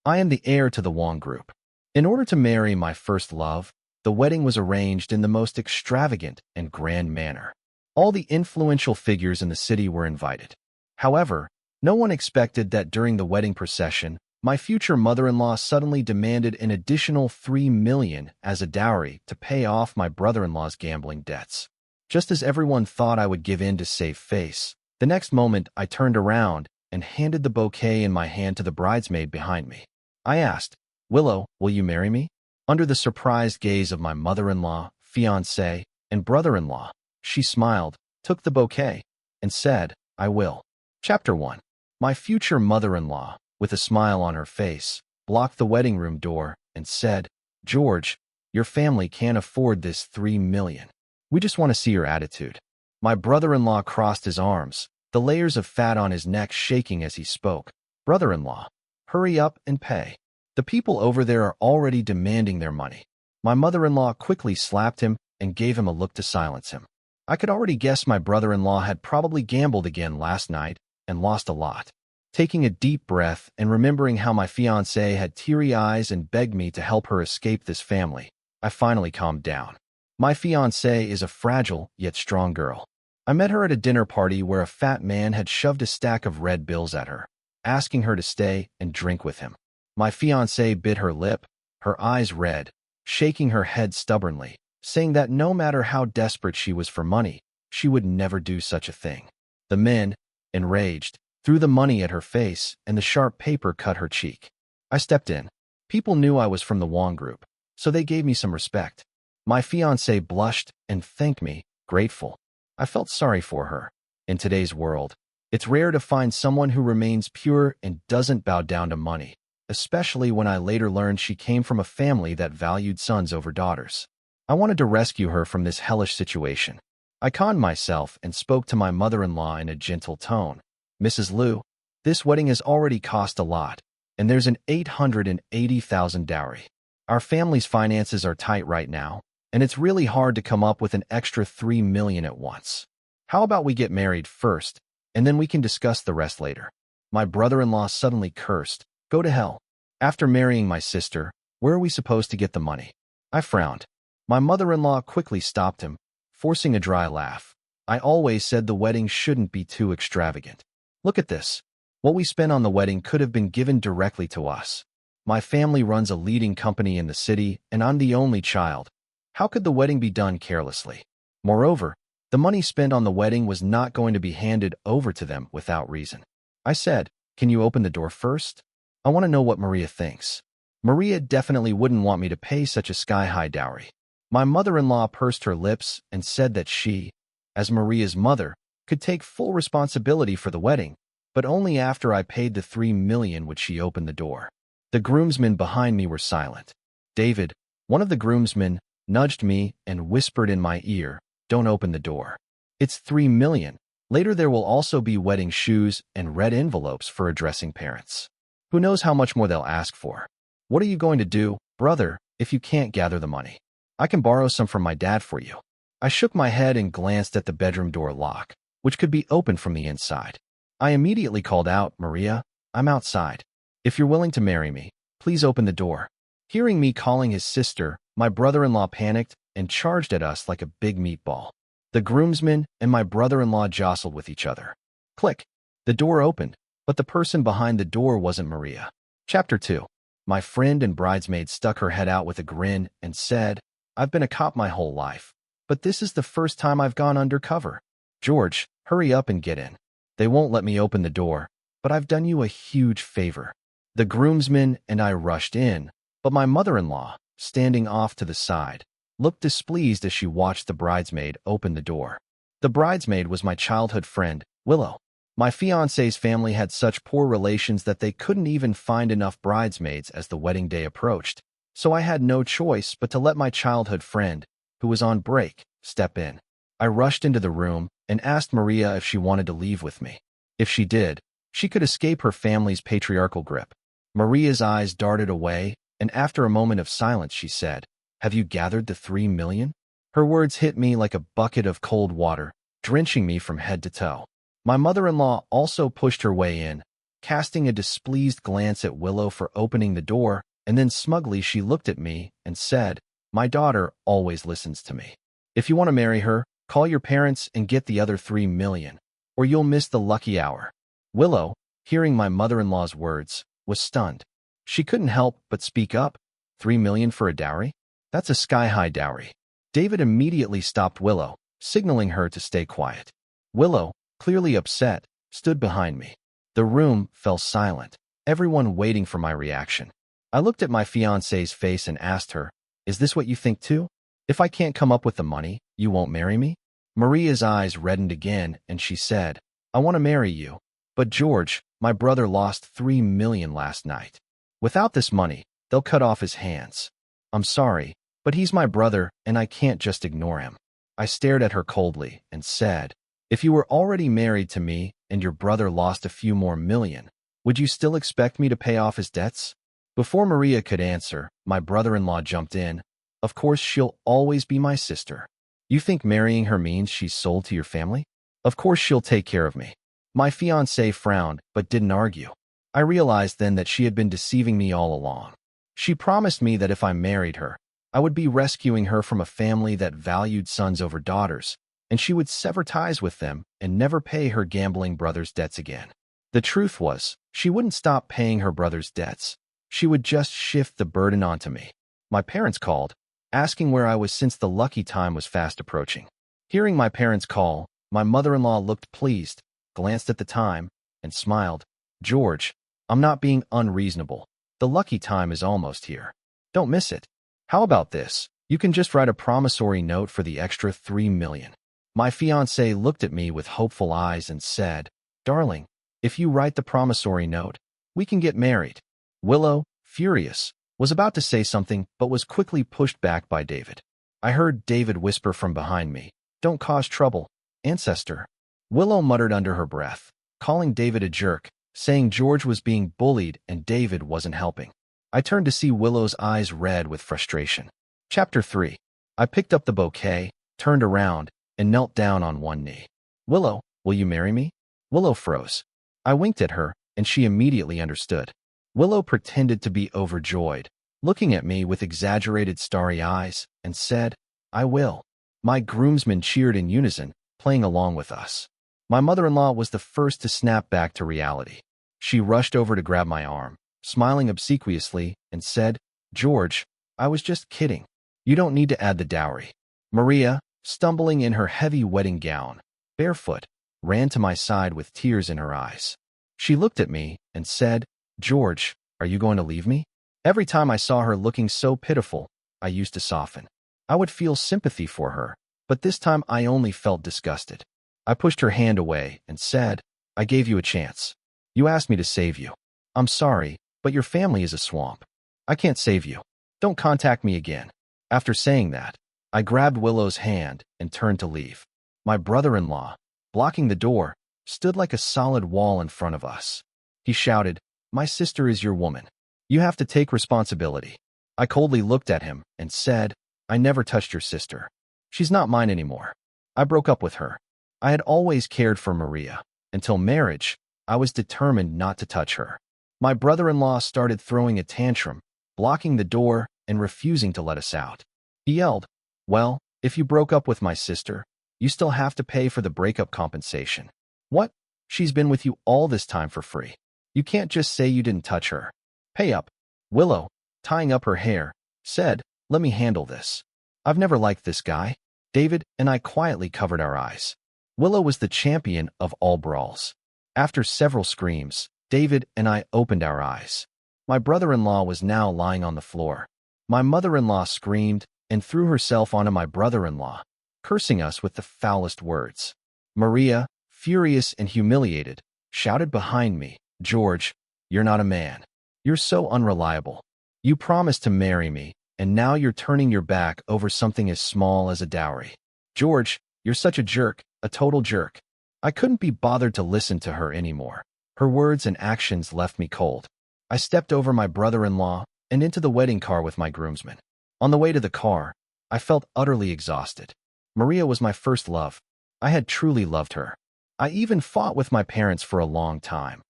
I am the heir to the Wong Group. In order to marry my first love, the wedding was arranged in the most extravagant and grand manner. All the influential figures in the city were invited. However, no one expected that during the wedding procession, my future mother-in-law suddenly demanded an additional $3 million as a dowry to pay off my brother-in-law's gambling debts. Just as everyone thought I would give in to save face, the next moment I turned around and handed the bouquet in my hand to the bridesmaid behind me. I asked, "Willow, will you marry me?" Under the surprised gaze of my mother-in-law, fiancé, and brother-in-law, she smiled, took the bouquet, and said, "I will." Chapter 1. My future mother-in-law, with a smile on her face, blocked the wedding room door and said, "George, your family can't afford this $3 million. We just want to see your attitude." My brother-in-law crossed his arms, the layers of fat on his neck shaking as he spoke. "Brother-in-law, hurry up and pay. The people over there are already demanding their money." My mother-in-law quickly slapped him and gave him a look to silence him. I could already guess my brother-in-law had probably gambled again last night and lost a lot. Taking a deep breath and remembering how my fiancée had teary eyes and begged me to help her escape this family, I finally calmed down. My fiancée is a fragile yet strong girl. I met her at a dinner party where a fat man had shoved a stack of red bills at her, asking her to stay and drink with him. My fiancée bit her lip, her eyes red, shaking her head stubbornly, saying that no matter how desperate she was for money, she would never do such a thing. The men, enraged, threw the money at her face, and the sharp paper cut her cheek. I stepped in. People knew I was from the Wong Group, so they gave me some respect. My fiancée blushed and thanked me, grateful. I felt sorry for her. In today's world, it's rare to find someone who remains pure and doesn't bow down to money, especially when I later learned she came from a family that valued sons over daughters. I wanted to rescue her from this hellish situation. I conned myself and spoke to my mother-in-law in a gentle tone. "Mrs. Liu, this wedding has already cost a lot, and there's an $880,000 dowry. Our family's finances are tight right now, and it's really hard to come up with an extra $3 million at once. How about we get married first, and then we can discuss the rest later?" My brother-in-law suddenly cursed. "Go to hell. After marrying my sister, where are we supposed to get the money?" I frowned. My mother-in-law quickly stopped him, forcing a dry laugh. "I always said the wedding shouldn't be too extravagant. Look at this. What we spent on the wedding could have been given directly to us. My family runs a leading company in the city, and I'm the only child. How could the wedding be done carelessly? Moreover, the money spent on the wedding was not going to be handed over to them without reason." I said, "Can you open the door first? I want to know what Maria thinks." Maria definitely wouldn't want me to pay such a sky-high dowry. My mother-in-law pursed her lips and said that she, as Maria's mother, could take full responsibility for the wedding, but only after I paid the $3 million would she open the door. The groomsmen behind me were silent. David, one of the groomsmen, nudged me and whispered in my ear, "Don't open the door. It's $3 million. Later there will also be wedding shoes and red envelopes for addressing parents. Who knows how much more they'll ask for. What are you going to do, brother, if you can't gather the money? I can borrow some from my dad for you." I shook my head and glanced at the bedroom door lock, which could be opened from the inside. I immediately called out, "Maria, I'm outside. If you're willing to marry me, please open the door." Hearing me calling his sister, my brother-in-law panicked and charged at us like a big meatball. The groomsmen and my brother-in-law jostled with each other. Click. The door opened, but the person behind the door wasn't Maria. Chapter 2. My friend and bridesmaid stuck her head out with a grin and said, "I've been a cop my whole life, but this is the first time I've gone undercover. George, hurry up and get in. They won't let me open the door, but I've done you a huge favor." The groomsmen and I rushed in, but my mother-in-law, standing off to the side, looked displeased as she watched the bridesmaid open the door. The bridesmaid was my childhood friend, Willow. My fiancé's family had such poor relations that they couldn't even find enough bridesmaids as the wedding day approached, so I had no choice but to let my childhood friend, who was on break, step in. I rushed into the room and asked Maria if she wanted to leave with me. If she did, she could escape her family's patriarchal grip. Maria's eyes darted away, and after a moment of silence she said, "Have you gathered the $3 million?" Her words hit me like a bucket of cold water, drenching me from head to toe. My mother-in-law also pushed her way in, casting a displeased glance at Willow for opening the door, and then smugly she looked at me and said, "My daughter always listens to me. If you want to marry her, call your parents and get the other 3 million, or you'll miss the lucky hour." Willow, hearing my mother-in-law's words, was stunned. She couldn't help but speak up. 3 million for a dowry? That's a sky-high dowry. David immediately stopped Willow, signaling her to stay quiet. Willow, clearly upset, stood behind me. The room fell silent, everyone waiting for my reaction. I looked at my fiancé's face and asked her, "Is this what you think too? If I can't come up with the money, you won't marry me?" Maria's eyes reddened again, and she said, "I want to marry you. But George, my brother lost 3 million last night. Without this money, they'll cut off his hands. I'm sorry, but he's my brother, and I can't just ignore him." I stared at her coldly and said, "If you were already married to me and your brother lost a few more million, would you still expect me to pay off his debts?" Before Maria could answer, my brother-in-law jumped in. "Of course she'll always be my sister. You think marrying her means she's sold to your family? Of course she'll take care of me." My fiancée frowned, but didn't argue. I realized then that she had been deceiving me all along. She promised me that if I married her, I would be rescuing her from a family that valued sons over daughters, and she would sever ties with them and never pay her gambling brother's debts again. The truth was, she wouldn't stop paying her brother's debts. She would just shift the burden onto me. My parents called, asking where I was since the lucky time was fast approaching. Hearing my parents call, my mother-in-law looked pleased, glanced at the time, and smiled. "George, I'm not being unreasonable. The lucky time is almost here. Don't miss it. How about this? You can just write a promissory note for the extra 3 million. My fiancé looked at me with hopeful eyes and said, "Darling, if you write the promissory note, we can get married." Willow, furious, was about to say something but was quickly pushed back by David. I heard David whisper from behind me, "Don't cause trouble, ancestor." Willow muttered under her breath, calling David a jerk, saying George was being bullied and David wasn't helping. I turned to see Willow's eyes red with frustration. Chapter 3. I picked up the bouquet, turned around, and knelt down on one knee. "Willow, will you marry me?" Willow froze. I winked at her, and she immediately understood. Willow pretended to be overjoyed, looking at me with exaggerated starry eyes, and said, "I will." My groomsmen cheered in unison, playing along with us. My mother-in-law was the first to snap back to reality. She rushed over to grab my arm, smiling obsequiously, and said, "George, I was just kidding. You don't need to add the dowry." Maria, stumbling in her heavy wedding gown, barefoot, ran to my side with tears in her eyes. She looked at me and said, "George, are you going to leave me?" Every time I saw her looking so pitiful, I used to soften. I would feel sympathy for her, but this time I only felt disgusted. I pushed her hand away and said, "I gave you a chance. You asked me to save you. I'm sorry, but your family is a swamp. I can't save you. Don't contact me again." After saying that, I grabbed Willow's hand and turned to leave. My brother-in-law, blocking the door, stood like a solid wall in front of us. He shouted, "My sister is your woman. You have to take responsibility." I coldly looked at him and said, "I never touched your sister. She's not mine anymore. I broke up with her. I had always cared for Maria. Until marriage, I was determined not to touch her." My brother-in-law started throwing a tantrum, blocking the door and refusing to let us out. He yelled, "Well, if you broke up with my sister, you still have to pay for the breakup compensation." "What? She's been with you all this time for free. You can't just say you didn't touch her. Pay up." Willow, tying up her hair, said, "Let me handle this. I've never liked this guy." David and I quietly covered our eyes. Willow was the champion of all brawls. After several screams, David and I opened our eyes. My brother-in-law was now lying on the floor. My mother-in-law screamed and threw herself onto my brother-in-law, cursing us with the foulest words. Maria, furious and humiliated, shouted behind me, "George, you're not a man. You're so unreliable. You promised to marry me, and now you're turning your back over something as small as a dowry. George, you're such a jerk, a total jerk." I couldn't be bothered to listen to her anymore. Her words and actions left me cold. I stepped over my brother-in-law and into the wedding car with my groomsmen. On the way to the car, I felt utterly exhausted. Maria was my first love. I had truly loved her. I even fought with my parents for a long time,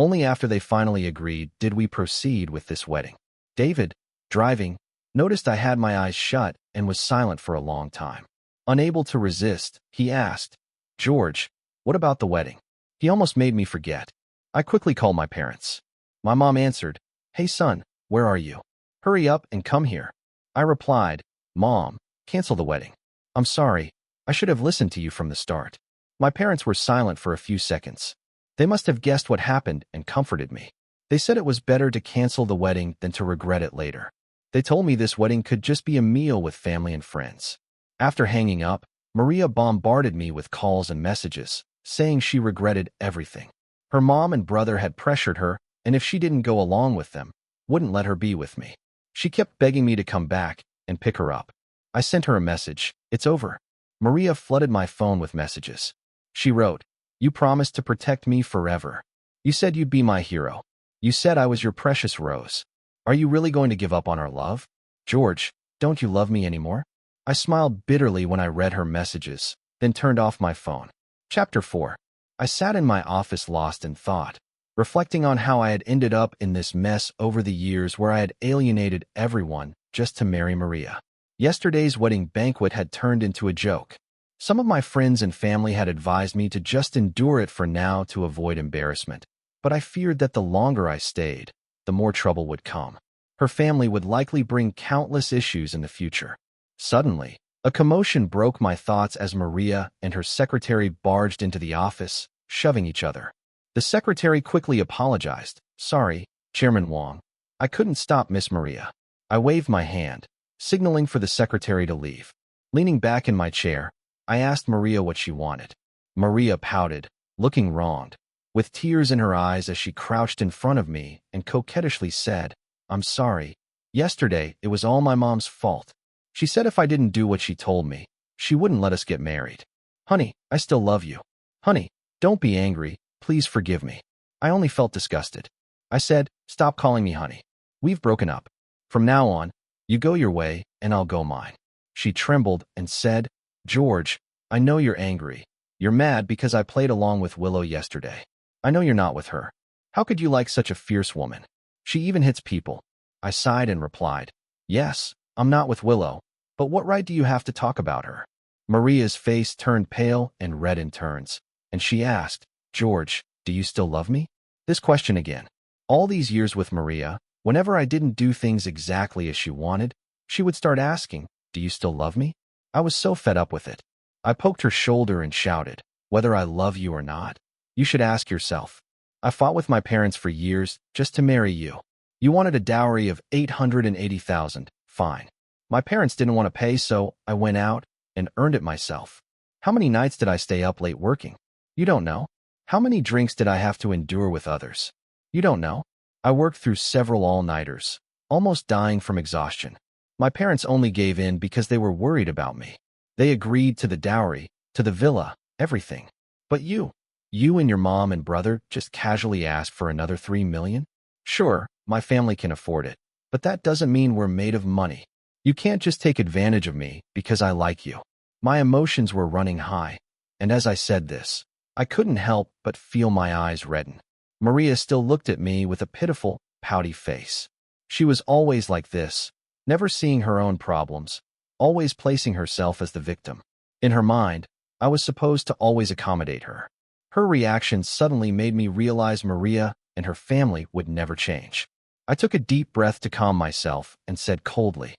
Only after they finally agreed did we proceed with this wedding. David, driving, noticed I had my eyes shut and was silent for a long time. Unable to resist, he asked, "George, what about the wedding?" He almost made me forget. I quickly called my parents. My mom answered, "Hey son, where are you? Hurry up and come here." I replied, "Mom, cancel the wedding. I'm sorry, I should have listened to you from the start." My parents were silent for a few seconds. They must have guessed what happened and comforted me. They said it was better to cancel the wedding than to regret it later. They told me this wedding could just be a meal with family and friends. After hanging up, Maria bombarded me with calls and messages, saying she regretted everything. Her mom and brother had pressured her, and if she didn't go along with them, wouldn't let her be with me. She kept begging me to come back and pick her up. I sent her a message. "It's over." Maria flooded my phone with messages. She wrote, "You promised to protect me forever. You said you'd be my hero. You said I was your precious rose. Are you really going to give up on our love? George, don't you love me anymore?" I smiled bitterly when I read her messages, then turned off my phone. Chapter 4. I sat in my office lost in thought, reflecting on how I had ended up in this mess over the years where I had alienated everyone just to marry Maria. Yesterday's wedding banquet had turned into a joke. Some of my friends and family had advised me to just endure it for now to avoid embarrassment, but I feared that the longer I stayed, the more trouble would come. Her family would likely bring countless issues in the future. Suddenly, a commotion broke my thoughts as Maria and her secretary barged into the office, shoving each other. The secretary quickly apologized. "Sorry, Chairman Wong. I couldn't stop Miss Maria." I waved my hand, signaling for the secretary to leave. Leaning back in my chair, I asked Maria what she wanted. Maria pouted, looking wronged, with tears in her eyes as she crouched in front of me and coquettishly said, "I'm sorry. Yesterday, it was all my mom's fault. She said if I didn't do what she told me, she wouldn't let us get married. Honey, I still love you. Honey, don't be angry. Please forgive me." I only felt disgusted. I said, "Stop calling me honey. We've broken up. From now on, you go your way and I'll go mine." She trembled and said, "George, I know you're angry. You're mad because I played along with Willow yesterday. I know you're not with her. How could you like such a fierce woman? She even hits people." I sighed and replied, "Yes, I'm not with Willow, but what right do you have to talk about her?" Maria's face turned pale and red in turns, and she asked, "George, do you still love me?" This question again. All these years with Maria, whenever I didn't do things exactly as she wanted, she would start asking, "Do you still love me?" I was so fed up with it. I poked her shoulder and shouted, "Whether I love you or not, you should ask yourself. I fought with my parents for years just to marry you. You wanted a dowry of $880,000. Fine. My parents didn't want to pay, so I went out and earned it myself. How many nights did I stay up late working? You don't know. How many drinks did I have to endure with others? You don't know. I worked through several all-nighters, almost dying from exhaustion. My parents only gave in because they were worried about me. They agreed to the dowry, to the villa, everything. But you and your mom and brother just casually asked for another $3 million? Sure, my family can afford it, but that doesn't mean we're made of money. You can't just take advantage of me because I like you." My emotions were running high, and as I said this, I couldn't help but feel my eyes redden. Maria still looked at me with a pitiful, pouty face. She was always like this, never seeing her own problems, always placing herself as the victim. In her mind, I was supposed to always accommodate her. Her reaction suddenly made me realize Maria and her family would never change. I took a deep breath to calm myself and said coldly,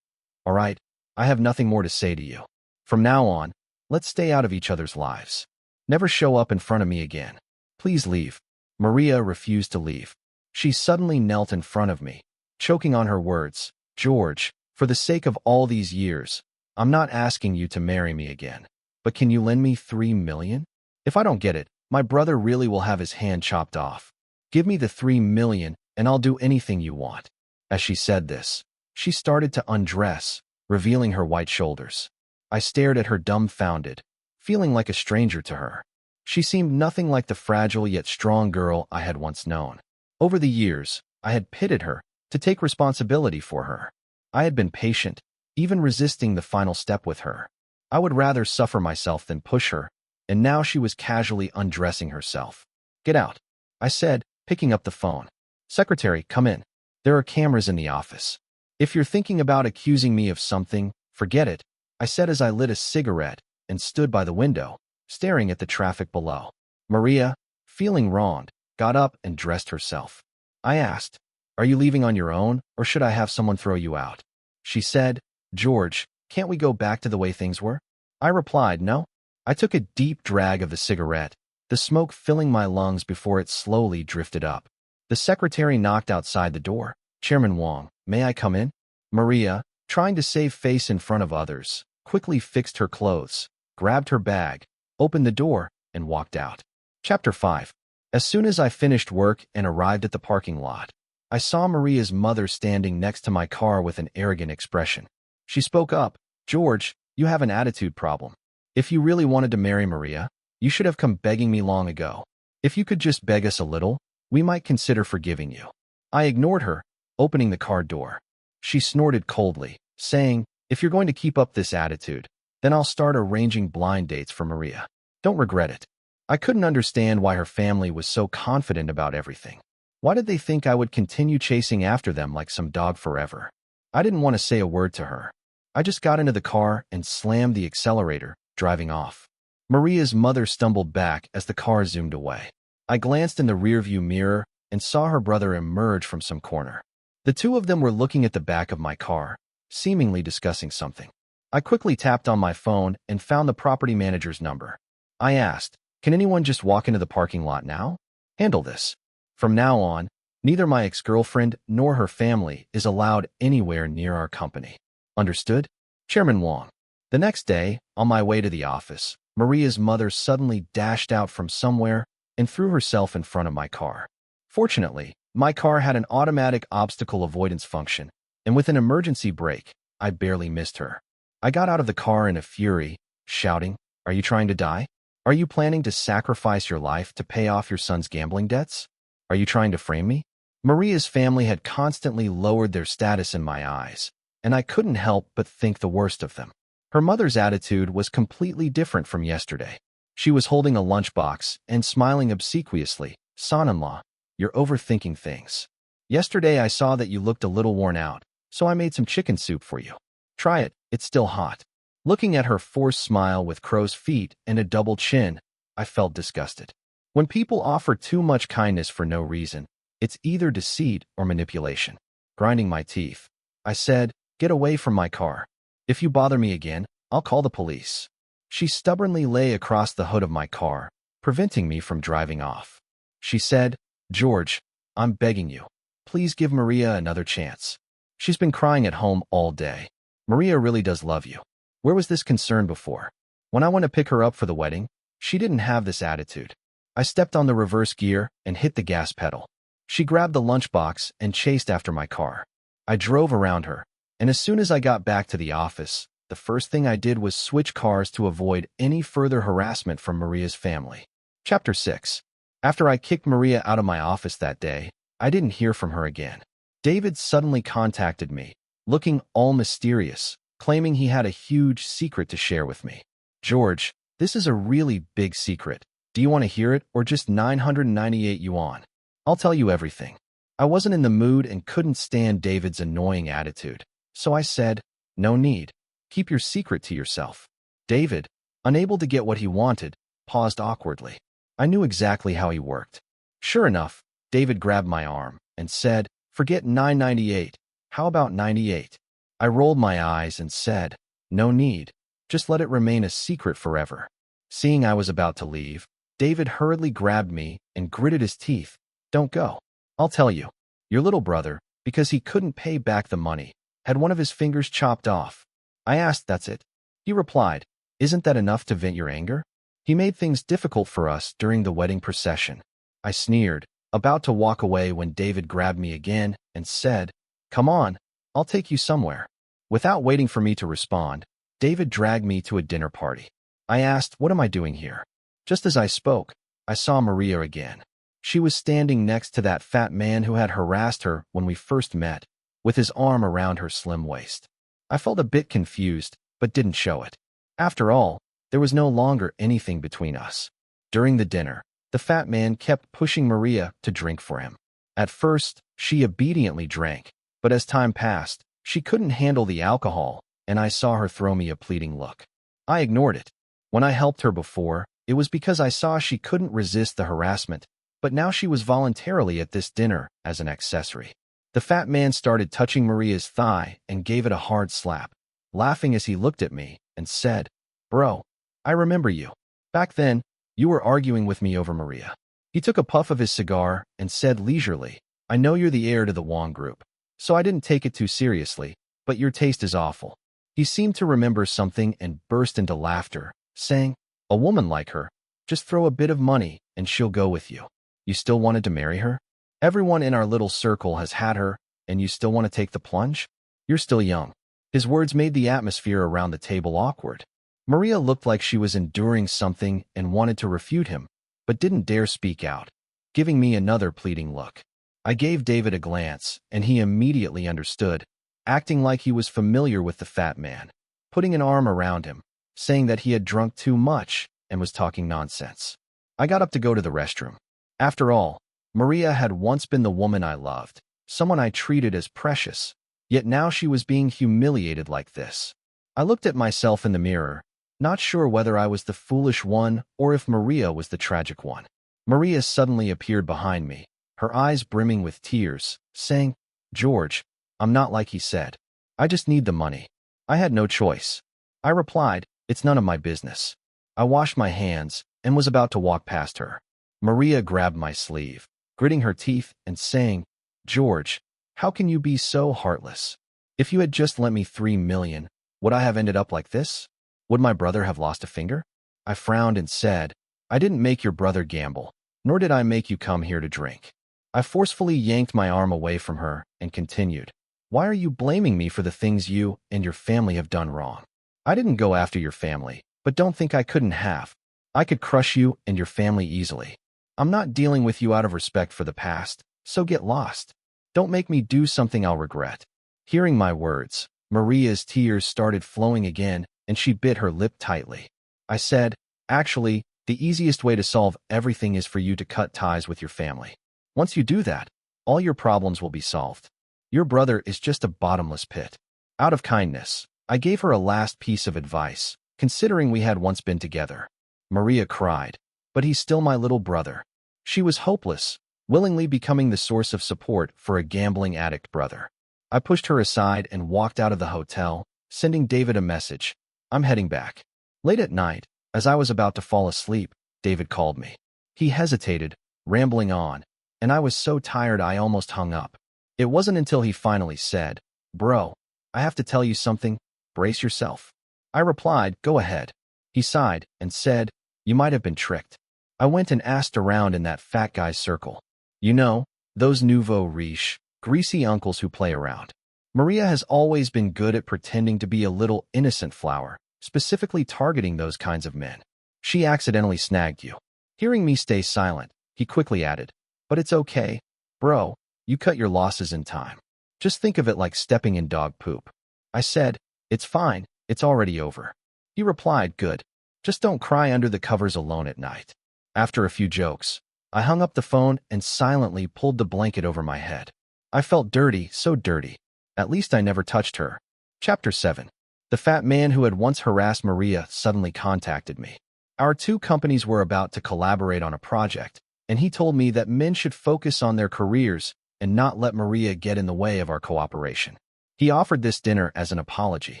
"All right, I have nothing more to say to you. From now on, let's stay out of each other's lives. Never show up in front of me again. Please leave." Maria refused to leave. She suddenly knelt in front of me, choking on her words. "George, for the sake of all these years, I'm not asking you to marry me again. But can you lend me $3 million? If I don't get it, my brother really will have his hand chopped off. Give me the $3 million and I'll do anything you want." As she said this, she started to undress, revealing her white shoulders. I stared at her dumbfounded, feeling like a stranger to her. She seemed nothing like the fragile yet strong girl I had once known. Over the years, I had pitted her to take responsibility for her. I had been patient, even resisting the final step with her. I would rather suffer myself than push her, and now she was casually undressing herself. "Get out," I said, picking up the phone. Secretary, come in. There are cameras in the office. If you're thinking about accusing me of something, forget it, I said as I lit a cigarette and stood by the window, staring at the traffic below. Maria, feeling wronged, got up and dressed herself. I asked, are you leaving on your own, or should I have someone throw you out? She said, George, can't we go back to the way things were? I replied, no. I took a deep drag of the cigarette, the smoke filling my lungs before it slowly drifted up. The secretary knocked outside the door. Chairman Wong, may I come in? Maria, trying to save face in front of others, quickly fixed her clothes, grabbed her bag, opened the door, and walked out. Chapter 5. As soon as I finished work and arrived at the parking lot, I saw Maria's mother standing next to my car with an arrogant expression. She spoke up, George, you have an attitude problem. If you really wanted to marry Maria, you should have come begging me long ago. If you could just beg us a little, we might consider forgiving you. I ignored her, opening the car door. She snorted coldly, saying, if you're going to keep up this attitude, then I'll start arranging blind dates for Maria. Don't regret it. I couldn't understand why her family was so confident about everything. Why did they think I would continue chasing after them like some dog forever? I didn't want to say a word to her. I just got into the car and slammed the accelerator, driving off. Maria's mother stumbled back as the car zoomed away. I glanced in the rearview mirror and saw her brother emerge from some corner. The two of them were looking at the back of my car, seemingly discussing something. I quickly tapped on my phone and found the property manager's number. I asked, can anyone just walk into the parking lot now? Handle this. From now on, neither my ex-girlfriend nor her family is allowed anywhere near our company. Understood? Chairman Wong. The next day, on my way to the office, Maria's mother suddenly dashed out from somewhere and threw herself in front of my car. Fortunately, my car had an automatic obstacle avoidance function, and with an emergency brake, I barely missed her. I got out of the car in a fury, shouting, are you trying to die? Are you planning to sacrifice your life to pay off your son's gambling debts? Are you trying to frame me? Maria's family had constantly lowered their status in my eyes, and I couldn't help but think the worst of them. Her mother's attitude was completely different from yesterday. She was holding a lunchbox and smiling obsequiously. Son-in-law, you're overthinking things. Yesterday I saw that you looked a little worn out, so I made some chicken soup for you. Try it, it's still hot. Looking at her forced smile with crow's feet and a double chin, I felt disgusted. When people offer too much kindness for no reason, it's either deceit or manipulation. Grinding my teeth, I said, get away from my car. If you bother me again, I'll call the police. She stubbornly lay across the hood of my car, preventing me from driving off. She said, George, I'm begging you. Please give Maria another chance. She's been crying at home all day. Maria really does love you. Where was this concern before? When I went to pick her up for the wedding, she didn't have this attitude. I stepped on the reverse gear and hit the gas pedal. She grabbed the lunchbox and chased after my car. I drove around her, and as soon as I got back to the office, the first thing I did was switch cars to avoid any further harassment from Maria's family. Chapter 6. After I kicked Maria out of my office that day, I didn't hear from her again. David suddenly contacted me, looking all mysterious, claiming he had a huge secret to share with me. George, this is a really big secret. Do you want to hear it or just 998 yuan? I'll tell you everything. I wasn't in the mood and couldn't stand David's annoying attitude, so I said, no need. Keep your secret to yourself. David, unable to get what he wanted, paused awkwardly. I knew exactly how he worked. Sure enough, David grabbed my arm and said, forget 998. How about 98? I rolled my eyes and said, no need. Just let it remain a secret forever. Seeing I was about to leave, David hurriedly grabbed me and gritted his teeth. Don't go. I'll tell you. Your little brother, because he couldn't pay back the money, had one of his fingers chopped off. I asked, that's it? He replied, isn't that enough to vent your anger? He made things difficult for us during the wedding procession. I sneered, about to walk away when David grabbed me again and said, come on, I'll take you somewhere. Without waiting for me to respond, David dragged me to a dinner party. I asked, what am I doing here? Just as I spoke, I saw Maria again. She was standing next to that fat man who had harassed her when we first met, with his arm around her slim waist. I felt a bit confused, but didn't show it. After all, there was no longer anything between us. During the dinner, The fat man kept pushing Maria to drink for him. At first, she obediently drank, but as time passed, she couldn't handle the alcohol, and I saw her throw me a pleading look. I ignored it. When I helped her before, it was because I saw she couldn't resist the harassment, but now she was voluntarily at this dinner as an accessory. The fat man started touching Maria's thigh and gave it a hard slap, laughing as he looked at me and said, "Bro, I remember you. Back then, you were arguing with me over Maria." He took a puff of his cigar and said leisurely, "I know you're the heir to the Wong Group, so I didn't take it too seriously, but your taste is awful." He seemed to remember something and burst into laughter, saying, "A woman like her, just throw a bit of money and she'll go with you. You still wanted to marry her? Everyone in our little circle has had her, and you still want to take the plunge? You're still young." His words made the atmosphere around the table awkward. Maria looked like she was enduring something and wanted to refute him, but didn't dare speak out, giving me another pleading look. I gave David a glance, and he immediately understood, acting like he was familiar with the fat man, putting an arm around him, saying that he had drunk too much and was talking nonsense. I got up to go to the restroom. After all, Maria had once been the woman I loved, someone I treated as precious, yet now she was being humiliated like this. I looked at myself in the mirror, not sure whether I was the foolish one or if Maria was the tragic one. Maria suddenly appeared behind me, her eyes brimming with tears, saying, "George, I'm not like he said. I just need the money. I had no choice." I replied, "It's none of my business." I washed my hands and was about to walk past her. Maria grabbed my sleeve, gritting her teeth and saying, "George, how can you be so heartless? If you had just lent me $3 million, would I have ended up like this? Would my brother have lost a finger?" I frowned and said, "I didn't make your brother gamble, nor did I make you come here to drink." I forcefully yanked my arm away from her and continued, "Why are you blaming me for the things you and your family have done wrong? I didn't go after your family, but don't think I couldn't have. I could crush you and your family easily. I'm not dealing with you out of respect for the past, so get lost. Don't make me do something I'll regret." Hearing my words, Maria's tears started flowing again, and she bit her lip tightly. I said, "Actually, the easiest way to solve everything is for you to cut ties with your family. Once you do that, all your problems will be solved. Your brother is just a bottomless pit." Out of kindness, I gave her a last piece of advice, considering we had once been together. Maria cried, "But he's still my little brother." She was hopeless, willingly becoming the source of support for a gambling addict brother. I pushed her aside and walked out of the hotel, sending David a message, "I'm heading back." Late at night, as I was about to fall asleep, David called me. He hesitated, rambling on, and I was so tired I almost hung up. It wasn't until he finally said, "Bro, I have to tell you something. Brace yourself." I replied, "Go ahead." He sighed and said, "You might have been tricked." I went and asked around in that fat guy's circle. You know, those nouveau riche, greasy uncles who play around. Maria has always been good at pretending to be a little innocent flower, specifically targeting those kinds of men. She accidentally snagged you. Hearing me stay silent, he quickly added, "But it's okay, bro, you cut your losses in time. Just think of it like stepping in dog poop." I said, "It's fine, it's already over." He replied, "Good. Just don't cry under the covers alone at night." After a few jokes, I hung up the phone and silently pulled the blanket over my head. I felt dirty, so dirty. At least I never touched her. Chapter 7. The fat man who had once harassed Maria suddenly contacted me. Our two companies were about to collaborate on a project, and he told me that men should focus on their careers and not let Maria get in the way of our cooperation. He offered this dinner as an apology.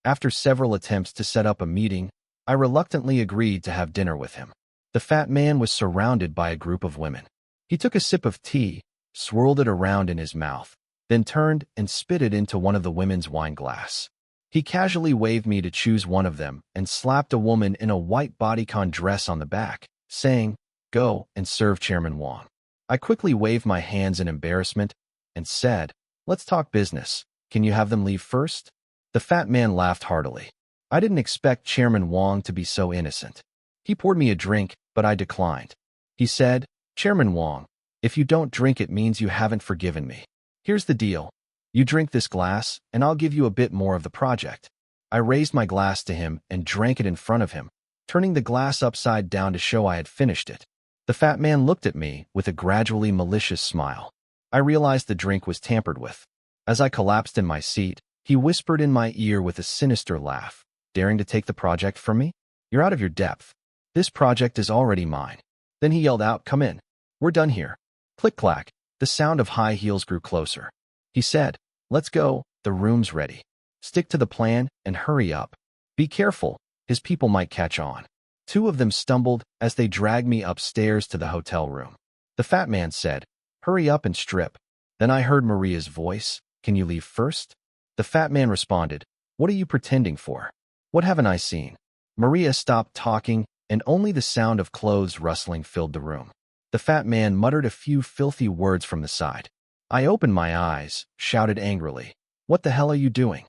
After several attempts to set up a meeting, I reluctantly agreed to have dinner with him. The fat man was surrounded by a group of women. He took a sip of tea, swirled it around in his mouth, then turned and spit it into one of the women's wine glass. He casually waved me to choose one of them and slapped a woman in a white bodycon dress on the back, saying, "Go and serve Chairman Wong." I quickly waved my hands in embarrassment and said, "Let's talk business. Can you have them leave first?" The fat man laughed heartily. I didn't expect Chairman Wong to be so innocent. He poured me a drink, but I declined. He said, "Chairman Wong, if you don't drink it means you haven't forgiven me. Here's the deal. You drink this glass, and I'll give you a bit more of the project." I raised my glass to him and drank it in front of him, turning the glass upside down to show I had finished it. The fat man looked at me with a gradually malicious smile. I realized the drink was tampered with. As I collapsed in my seat, he whispered in my ear with a sinister laugh, "Daring to take the project from me? You're out of your depth. This project is already mine." Then he yelled out, "Come in. We're done here." Click-clack. The sound of high heels grew closer. He said, "Let's go. The room's ready. Stick to the plan and hurry up. Be careful. His people might catch on." Two of them stumbled as they dragged me upstairs to the hotel room. The fat man said, "Hurry up and strip." Then I heard Maria's voice, "Can you leave first?" The fat man responded, "What are you pretending for? What haven't I seen?" Maria stopped talking, and only the sound of clothes rustling filled the room. The fat man muttered a few filthy words from the side. I opened my eyes, shouted angrily, "What the hell are you doing?"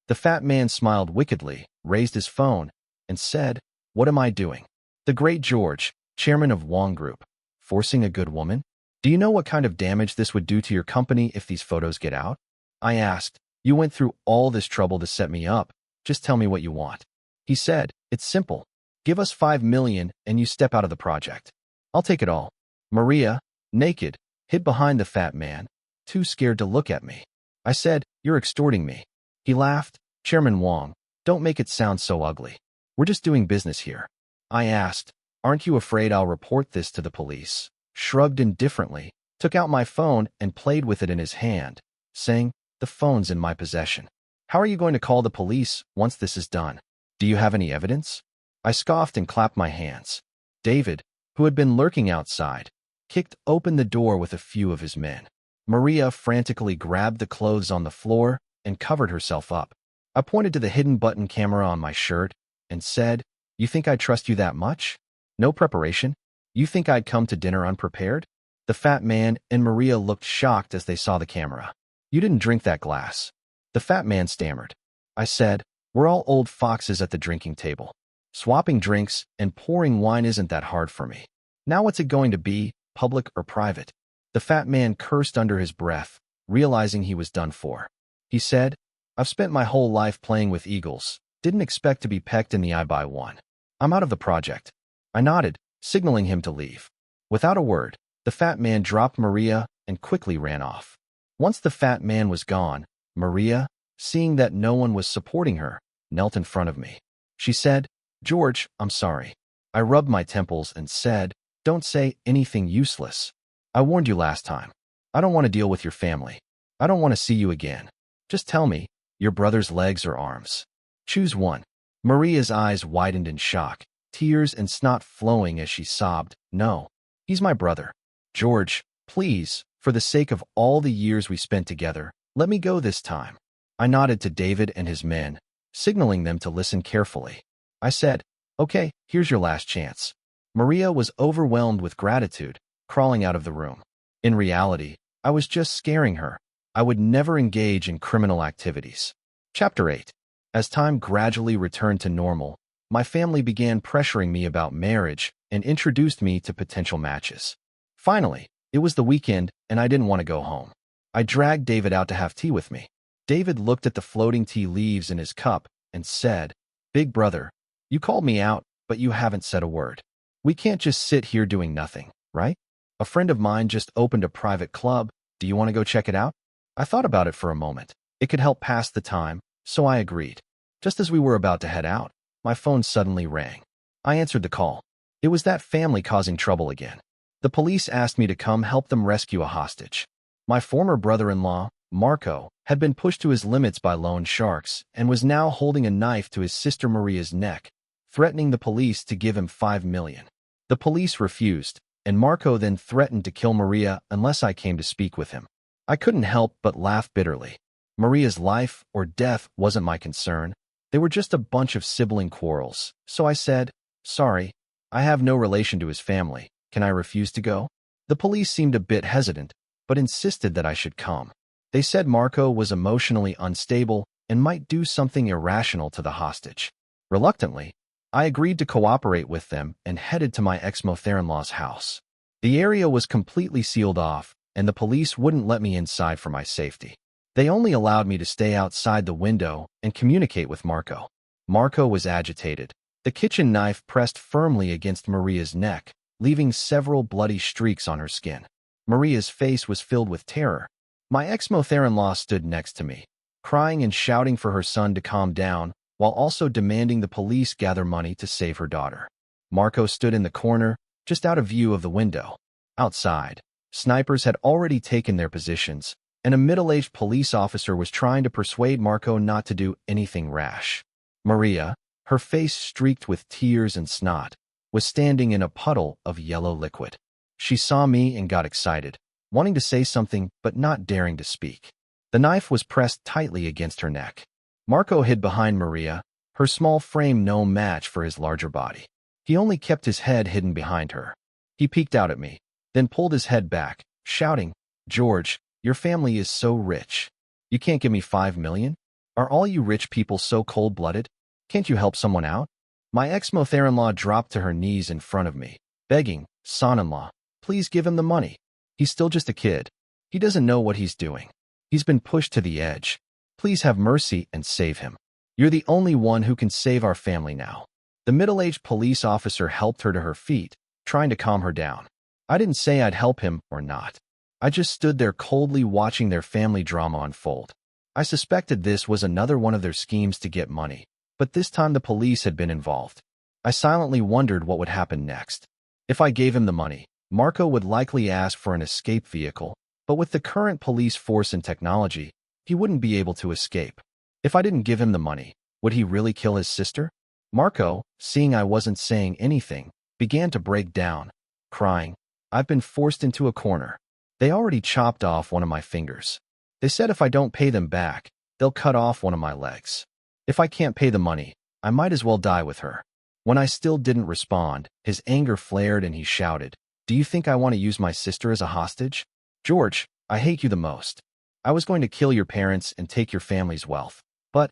The fat man smiled wickedly, raised his phone, and said, "What am I doing? The great George, chairman of Wong Group, forcing a good woman? Do you know what kind of damage this would do to your company if these photos get out?" I asked, "You went through all this trouble to set me up. Just tell me what you want." He said, "It's simple. Give us $5 million and you step out of the project. I'll take it all." Maria, naked, hid behind the fat man, too scared to look at me. I said, "You're extorting me." He laughed, "Chairman Wong, don't make it sound so ugly. We're just doing business here." I asked, "Aren't you afraid I'll report this to the police?" Shrugged indifferently, took out my phone and played with it in his hand, saying, "The phone's in my possession. How are you going to call the police once this is done? Do you have any evidence?" I scoffed and clapped my hands. David, who had been lurking outside, kicked open the door with a few of his men. Maria frantically grabbed the clothes on the floor and covered herself up. I pointed to the hidden button camera on my shirt and said, "You think I trust you that much? No preparation? You think I'd come to dinner unprepared?" The fat man and Maria looked shocked as they saw the camera. "You didn't drink that glass." The fat man stammered. I said, "We're all old foxes at the drinking table. Swapping drinks and pouring wine isn't that hard for me. Now what's it going to be, public or private?" The fat man cursed under his breath, realizing he was done for. He said, "I've spent my whole life playing with eagles. Didn't expect to be pecked in the eye by one. I'm out of the project." I nodded, signaling him to leave. Without a word, the fat man dropped Maria and quickly ran off. Once the fat man was gone, Maria, seeing that no one was supporting her, knelt in front of me. She said, "George, I'm sorry." I rubbed my temples and said, "Don't say anything useless. I warned you last time. I don't want to deal with your family. I don't want to see you again. Just tell me, your brother's legs or arms? Choose one." Maria's eyes widened in shock, tears and snot flowing as she sobbed, "No, he's my brother. George, please, for the sake of all the years we spent together, let me go this time." I nodded to David and his men, signaling them to listen carefully. I said, "Okay, here's your last chance." Maria was overwhelmed with gratitude, crawling out of the room. In reality, I was just scaring her. I would never engage in criminal activities. Chapter 8. As time gradually returned to normal, my family began pressuring me about marriage and introduced me to potential matches. Finally, it was the weekend and I didn't want to go home. I dragged David out to have tea with me. David looked at the floating tea leaves in his cup and said, "Big brother, you called me out, but you haven't said a word. We can't just sit here doing nothing, right? A friend of mine just opened a private club. Do you want to go check it out?" I thought about it for a moment. It could help pass the time, so I agreed. Just as we were about to head out, my phone suddenly rang. I answered the call. It was that family causing trouble again. The police asked me to come help them rescue a hostage. My former brother-in-law, Marco, had been pushed to his limits by loan sharks and was now holding a knife to his sister Maria's neck, threatening the police to give him $5 million. The police refused, and Marco then threatened to kill Maria unless I came to speak with him. I couldn't help but laugh bitterly. Maria's life or death wasn't my concern. They were just a bunch of sibling quarrels, so I said, "Sorry, I have no relation to his family. Can I refuse to go?" The police seemed a bit hesitant, but insisted that I should come. They said Marco was emotionally unstable and might do something irrational to the hostage. Reluctantly, I agreed to cooperate with them and headed to my ex-mother-in-law's house. The area was completely sealed off, and the police wouldn't let me inside for my safety. They only allowed me to stay outside the window and communicate with Marco. Marco was agitated, the kitchen knife pressed firmly against Maria's neck, leaving several bloody streaks on her skin. Maria's face was filled with terror. My ex-mother-in-law stood next to me, crying and shouting for her son to calm down, while also demanding the police gather money to save her daughter. Marco stood in the corner, just out of view of the window. Outside, snipers had already taken their positions, and a middle-aged police officer was trying to persuade Marco not to do anything rash. Maria, her face streaked with tears and snot, was standing in a puddle of yellow liquid. She saw me and got excited, wanting to say something but not daring to speak. The knife was pressed tightly against her neck. Marco hid behind Maria, her small frame no match for his larger body. He only kept his head hidden behind her. He peeked out at me, then pulled his head back, shouting, "George, your family is so rich. You can't give me $5 million? Are all you rich people so cold-blooded? Can't you help someone out?" My ex-mother-in-law dropped to her knees in front of me, begging, "Son-in-law, please give him the money. He's still just a kid. He doesn't know what he's doing. He's been pushed to the edge. Please have mercy and save him. You're the only one who can save our family now." The middle-aged police officer helped her to her feet, trying to calm her down. I didn't say I'd help him or not. I just stood there coldly watching their family drama unfold. I suspected this was another one of their schemes to get money, but this time the police had been involved. I silently wondered what would happen next. If I gave him the money, Marco would likely ask for an escape vehicle, but with the current police force and technology, he wouldn't be able to escape. If I didn't give him the money, would he really kill his sister? Marco, seeing I wasn't saying anything, began to break down, crying, "I've been forced into a corner. They already chopped off one of my fingers. They said if I don't pay them back, they'll cut off one of my legs. If I can't pay the money, I might as well die with her." When I still didn't respond, his anger flared and he shouted, "Do you think I want to use my sister as a hostage? George, I hate you the most. I was going to kill your parents and take your family's wealth. But,"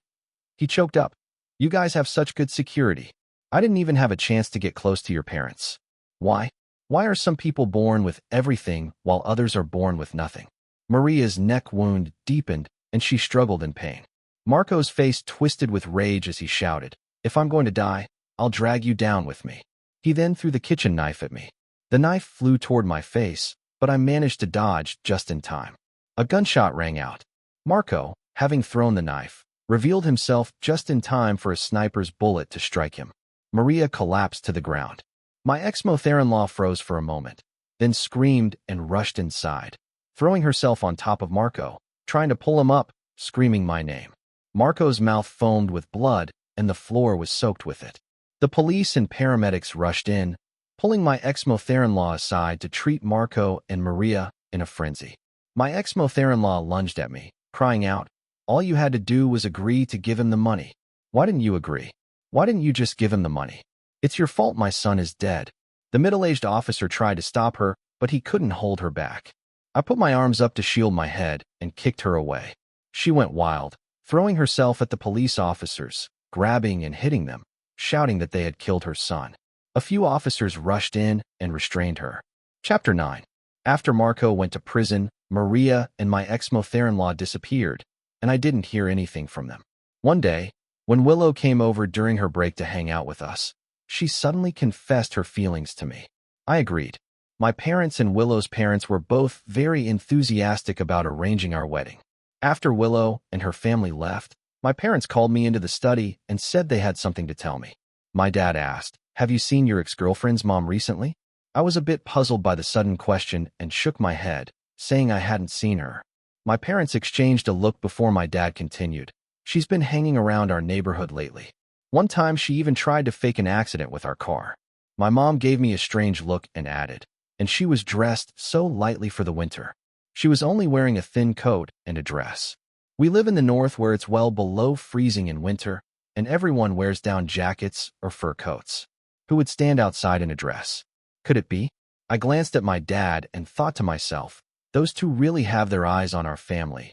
he choked up, "you guys have such good security. I didn't even have a chance to get close to your parents. Why? Why are some people born with everything while others are born with nothing?" Maria's neck wound deepened and she struggled in pain. Marco's face twisted with rage as he shouted, "If I'm going to die, I'll drag you down with me." He then threw the kitchen knife at me. The knife flew toward my face, but I managed to dodge just in time. A gunshot rang out. Marco, having thrown the knife, revealed himself just in time for a sniper's bullet to strike him. Maria collapsed to the ground. My ex-mother-in-law froze for a moment, then screamed and rushed inside, throwing herself on top of Marco, trying to pull him up, screaming my name. Marco's mouth foamed with blood, and the floor was soaked with it. The police and paramedics rushed in, pulling my ex-mother-in-law aside to treat Marco and Maria in a frenzy. My ex-mother-in-law lunged at me, crying out, "All you had to do was agree to give him the money. Why didn't you agree? Why didn't you just give him the money? It's your fault my son is dead." The middle-aged officer tried to stop her, but he couldn't hold her back. I put my arms up to shield my head and kicked her away. She went wild, throwing herself at the police officers, grabbing and hitting them, shouting that they had killed her son. A few officers rushed in and restrained her. Chapter 9. After Marco went to prison, Maria and my ex-mother-in-law disappeared, and I didn't hear anything from them. One day, when Willow came over during her break to hang out with us, she suddenly confessed her feelings to me. I agreed. My parents and Willow's parents were both very enthusiastic about arranging our wedding. After Willow and her family left, my parents called me into the study and said they had something to tell me. My dad asked, "Have you seen your ex-girlfriend's mom recently?" I was a bit puzzled by the sudden question and shook my head, saying I hadn't seen her. My parents exchanged a look before my dad continued, "She's been hanging around our neighborhood lately. One time she even tried to fake an accident with our car." My mom gave me a strange look and added, "And she was dressed so lightly for the winter. She was only wearing a thin coat and a dress. We live in the north where it's well below freezing in winter, and everyone wears down jackets or fur coats. Who would stand outside in a dress? Could it be?" I glanced at my dad and thought to myself, those two really have their eyes on our family.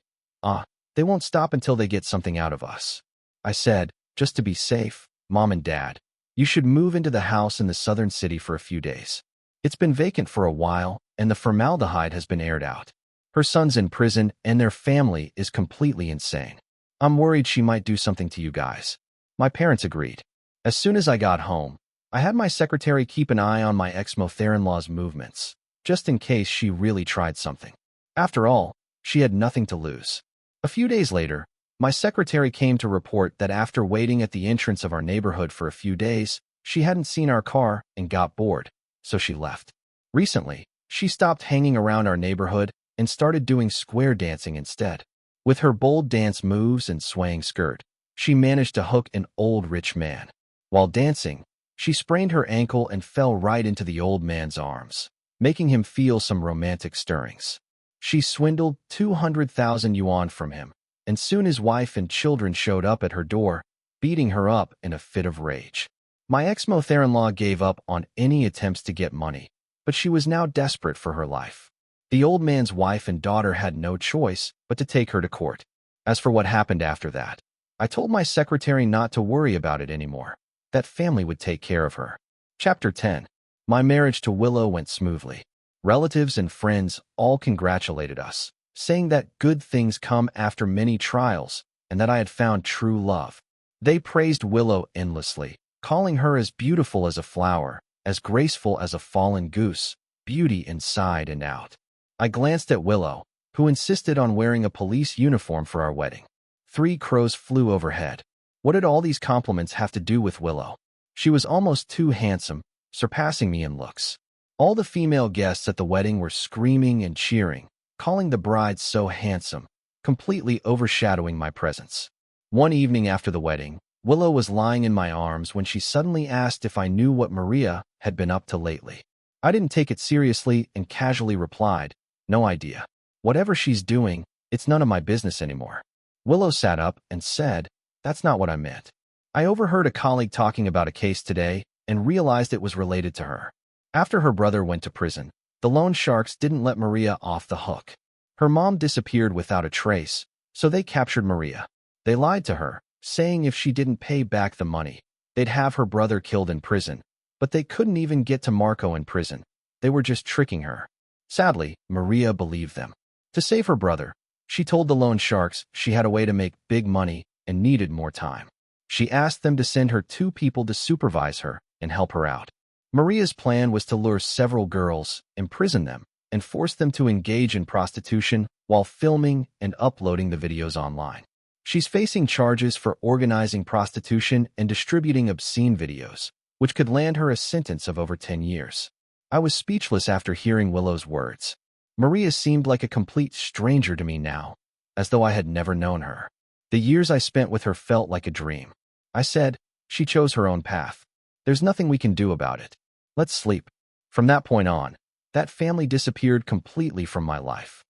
They won't stop until they get something out of us. I said, "Just to be safe, Mom and Dad, you should move into the house in the southern city for a few days. It's been vacant for a while, and the formaldehyde has been aired out. Her son's in prison, and their family is completely insane. I'm worried she might do something to you guys." My parents agreed. As soon as I got home, I had my secretary keep an eye on my ex-mother-in-law's movements, just in case she really tried something. After all, she had nothing to lose. A few days later, my secretary came to report that after waiting at the entrance of our neighborhood for a few days, she hadn't seen our car and got bored, so she left. Recently, she stopped hanging around our neighborhood and started doing square dancing instead. With her bold dance moves and swaying skirt, she managed to hook an old rich man. While dancing, she sprained her ankle and fell right into the old man's arms, making him feel some romantic stirrings. She swindled 200,000 yuan from him, and soon his wife and children showed up at her door, beating her up in a fit of rage. My ex-mother-in-law gave up on any attempts to get money, but she was now desperate for her life. The old man's wife and daughter had no choice but to take her to court. As for what happened after that, I told my secretary not to worry about it anymore. That family would take care of her. Chapter 10. My marriage to Willow went smoothly. Relatives and friends all congratulated us, saying that good things come after many trials and that I had found true love. They praised Willow endlessly, calling her as beautiful as a flower, as graceful as a fallen goose, beauty inside and out. I glanced at Willow, who insisted on wearing a police uniform for our wedding. 3 crows flew overhead. What did all these compliments have to do with Willow? She was almost too handsome, surpassing me in looks. All the female guests at the wedding were screaming and cheering, calling the bride so handsome, completely overshadowing my presence. One evening after the wedding, Willow was lying in my arms when she suddenly asked if I knew what Maria had been up to lately. I didn't take it seriously and casually replied, "No idea. Whatever she's doing, it's none of my business anymore." Willow sat up and said, "That's not what I meant. I overheard a colleague talking about a case today and realized it was related to her. After her brother went to prison, the loan sharks didn't let Maria off the hook. Her mom disappeared without a trace, so they captured Maria. They lied to her, saying if she didn't pay back the money, they'd have her brother killed in prison, but they couldn't even get to Marco in prison. They were just tricking her." Sadly, Maria believed them. To save her brother, she told the loan sharks she had a way to make big money and needed more time. She asked them to send her 2 people to supervise her and help her out. Maria's plan was to lure several girls, imprison them, and force them to engage in prostitution while filming and uploading the videos online. She's facing charges for organizing prostitution and distributing obscene videos, which could land her a sentence of over 10 years. I was speechless after hearing Willow's words. Maria seemed like a complete stranger to me now, as though I had never known her. The years I spent with her felt like a dream. I said, "She chose her own path. There's nothing we can do about it. Let's sleep." From that point on, that family disappeared completely from my life.